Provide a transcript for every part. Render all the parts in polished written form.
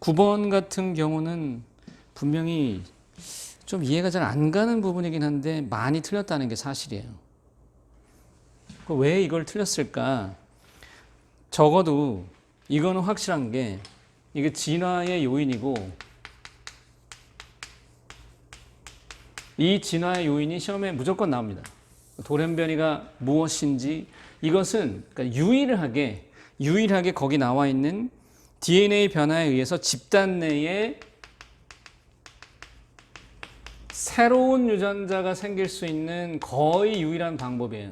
9번 같은 경우는 분명히 좀 이해가 잘 안 가는 부분이긴 한데 많이 틀렸다는 게 사실이에요. 왜 이걸 틀렸을까? 적어도 이거는 확실한 게 이게 진화의 요인이고 이 진화의 요인이 시험에 무조건 나옵니다. 돌연변이가 무엇인지 이것은 그러니까 유일하게 거기 나와 있는 DNA 변화에 의해서 집단 내에 새로운 유전자가 생길 수 있는 거의 유일한 방법이에요.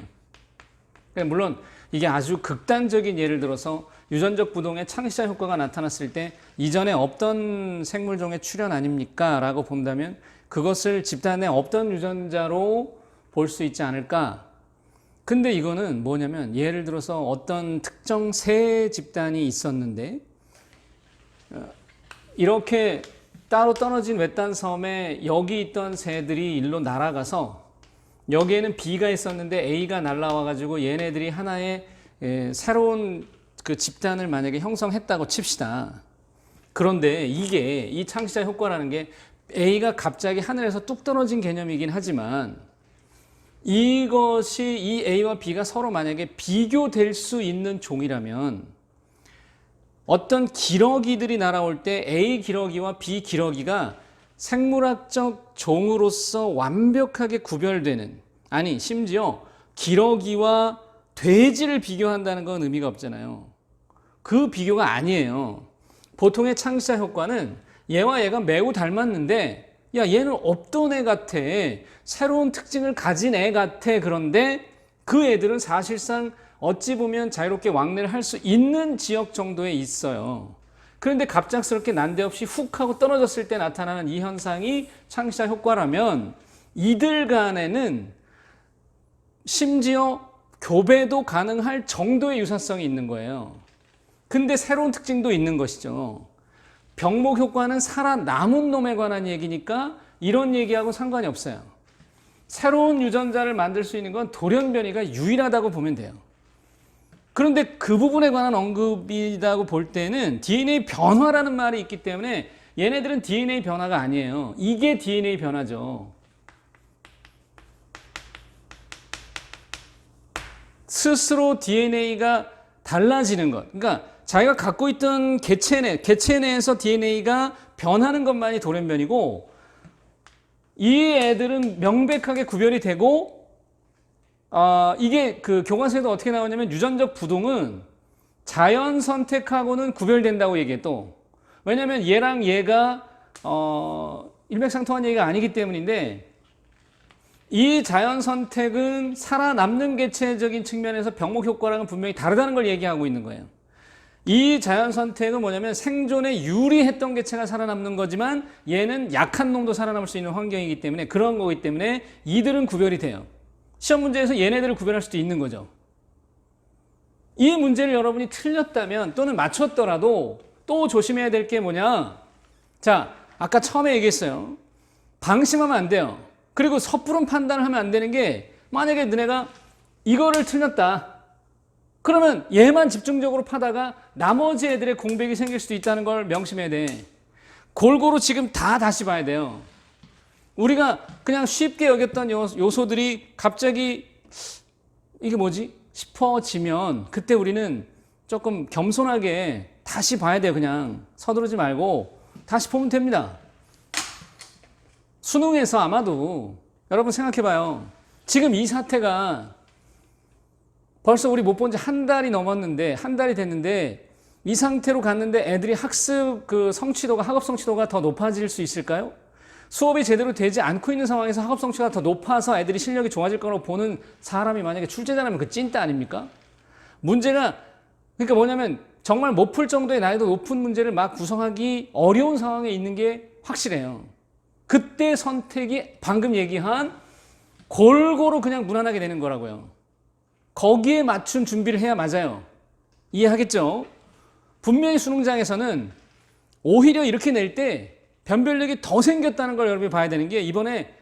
물론 이게 아주 극단적인 예를 들어서 유전적 부동의 창시자 효과가 나타났을 때 이전에 없던 생물종의 출현 아닙니까? 라고 본다면 그것을 집단에 없던 유전자로 볼 수 있지 않을까? 근데 이거는 뭐냐면 예를 들어서 어떤 특정 새 집단이 있었는데 이렇게 따로 떨어진 외딴 섬에 여기 있던 새들이 일로 날아가서 여기에는 B가 있었는데 A가 날라와 가지고 얘네들이 하나의 새로운 그 집단을 만약에 형성했다고 칩시다. 그런데 이게 이 창시자 효과라는 게 A가 갑자기 하늘에서 뚝 떨어진 개념이긴 하지만 이것이 이 A와 B가 서로 만약에 비교될 수 있는 종이라면 어떤 기러기들이 날아올 때 A 기러기와 B 기러기가 생물학적 종으로서 완벽하게 구별되는, 아니 심지어 기러기와 돼지를 비교한다는 건 의미가 없잖아요. 그 비교가 아니에요. 보통의 창시자 효과는 얘와 얘가 매우 닮았는데 야 얘는 없던 애 같아, 새로운 특징을 가진 애 같아. 그런데 그 애들은 사실상 어찌 보면 자유롭게 왕래를 할 수 있는 지역 정도에 있어요. 그런데 갑작스럽게 난데없이 훅 하고 떨어졌을 때 나타나는 이 현상이 창시자 효과라면 이들 간에는 심지어 교배도 가능할 정도의 유사성이 있는 거예요. 근데 새로운 특징도 있는 것이죠. 병목 효과는 살아남은 놈에 관한 얘기니까 이런 얘기하고 상관이 없어요. 새로운 유전자를 만들 수 있는 건 돌연변이가 유일하다고 보면 돼요. 그런데 그 부분에 관한 언급이라고 볼 때는 DNA 변화라는 말이 있기 때문에 얘네들은 DNA 변화가 아니에요. 이게 DNA 변화죠. 스스로 DNA가 달라지는 것. 그러니까 자기가 갖고 있던 개체 내에서 DNA가 변하는 것만이 돌연변이고 이 애들은 명백하게 구별이 되고 이게 그 교과서에도 어떻게 나오냐면 유전적 부동은 자연 선택하고는 구별된다고 얘기해 또. 왜냐면 얘랑 얘가 일맥상통한 얘기가 아니기 때문인데 이 자연 선택은 살아남는 개체적인 측면에서 병목 효과랑은 분명히 다르다는 걸 얘기하고 있는 거예요. 이 자연 선택은 뭐냐면 생존에 유리했던 개체가 살아남는 거지만 얘는 약한 놈도 살아남을 수 있는 환경이기 때문에 그런 거기 때문에 이들은 구별이 돼요. 시험 문제에서 얘네들을 구별할 수도 있는 거죠. 이 문제를 여러분이 틀렸다면 또는 맞췄더라도 또 조심해야 될 게 뭐냐? 자, 아까 처음에 얘기했어요. 방심하면 안 돼요. 그리고 섣부른 판단을 하면 안 되는 게 만약에 너네가 이거를 틀렸다. 그러면 얘만 집중적으로 파다가 나머지 애들의 공백이 생길 수도 있다는 걸 명심해야 돼. 골고루 지금 다 다시 봐야 돼요. 우리가 그냥 쉽게 여겼던 요소들이 갑자기 이게 뭐지? 싶어지면 그때 우리는 조금 겸손하게 다시 봐야 돼요. 그냥 서두르지 말고 다시 보면 됩니다. 수능에서 아마도 여러분 생각해봐요. 지금 이 사태가 벌써 우리 못 본 지 한 달이 넘었는데 한 달이 됐는데 이 상태로 갔는데 애들이 학습 그 성취도가 학업 성취도가 더 높아질 수 있을까요? 수업이 제대로 되지 않고 있는 상황에서 학업 성취가 더 높아서 애들이 실력이 좋아질 거라고 보는 사람이 만약에 출제자라면 그 찐따 아닙니까? 문제가 그러니까 뭐냐면 정말 못 풀 정도의 난이도 높은 문제를 막 구성하기 어려운 상황에 있는 게 확실해요. 그때 선택이 방금 얘기한 골고루 그냥 무난하게 되는 거라고요. 거기에 맞춘 준비를 해야 맞아요. 이해하겠죠? 분명히 수능장에서는 오히려 이렇게 낼 때 변별력이 더 생겼다는 걸 여러분이 봐야 되는 게 이번에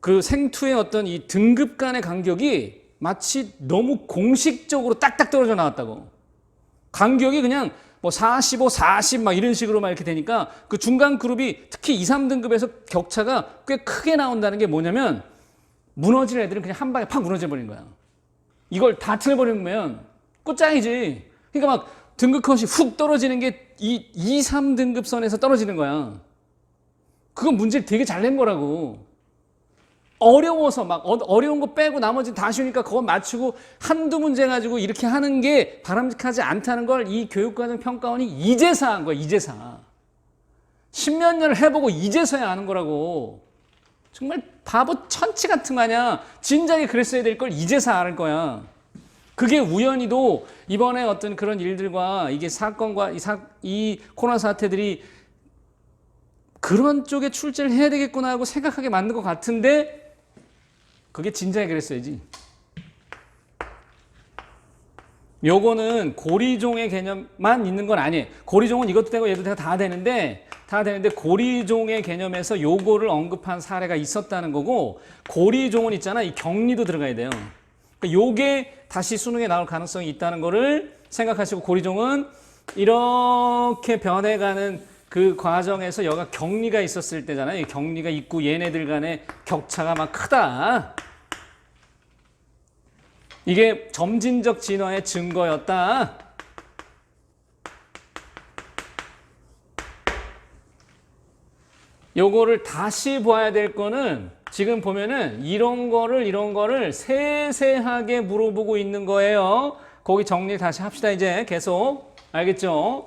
그 생투의 어떤 이 등급 간의 간격이 마치 너무 공식적으로 딱딱 떨어져 나왔다고. 간격이 그냥 뭐 45, 40 막 이런 식으로 막 이렇게 되니까 그 중간 그룹이 특히 2, 3등급에서 격차가 꽤 크게 나온다는 게 뭐냐면 무너질 애들은 그냥 한 방에 팍 무너져 버린 거야. 이걸 다 틀어버리면 끝장이지. 그러니까 막 등급 컷이 훅 떨어지는 게 2, 3등급 선에서 떨어지는 거야. 그건 문제를 되게 잘 낸 거라고. 어려워서 막 어려운 거 빼고 나머지 다 쉬우니까 그거 맞추고 한두 문제 가지고 이렇게 하는 게 바람직하지 않다는 걸 이 교육과정 평가원이 이제서 한 거야. 이제서. 10몇 년을 해보고 이제서야 아는 거라고. 정말 바보 천치 같은 거 아니야. 진작에 그랬어야 될 걸 이제서 알 거야. 그게 우연히도 이번에 어떤 그런 일들과 이게 사건과 이 코로나 사태들이 그런 쪽에 출제를 해야 되겠구나 하고 생각하게 만든 것 같은데 그게 진작에 그랬어야지. 요거는 고리종의 개념만 있는 건 아니에요. 고리종은 이것도 되고 얘도 되고 다 되는데 고리종의 개념에서 요거를 언급한 사례가 있었다는 거고 고리종은 있잖아. 이 격리도 들어가야 돼요. 그러니까 요게 다시 수능에 나올 가능성이 있다는 거를 생각하시고 고리종은 이렇게 변해가는 그 과정에서 여가 격리가 있었을 때잖아요. 이 격리가 있고 얘네들 간의 격차가 막 크다. 이게 점진적 진화의 증거였다. 요거를 다시 봐야 될 거는 지금 보면은 이런 거를 세세하게 물어보고 있는 거예요. 거기 정리 다시 합시다. 이제 계속. 알겠죠?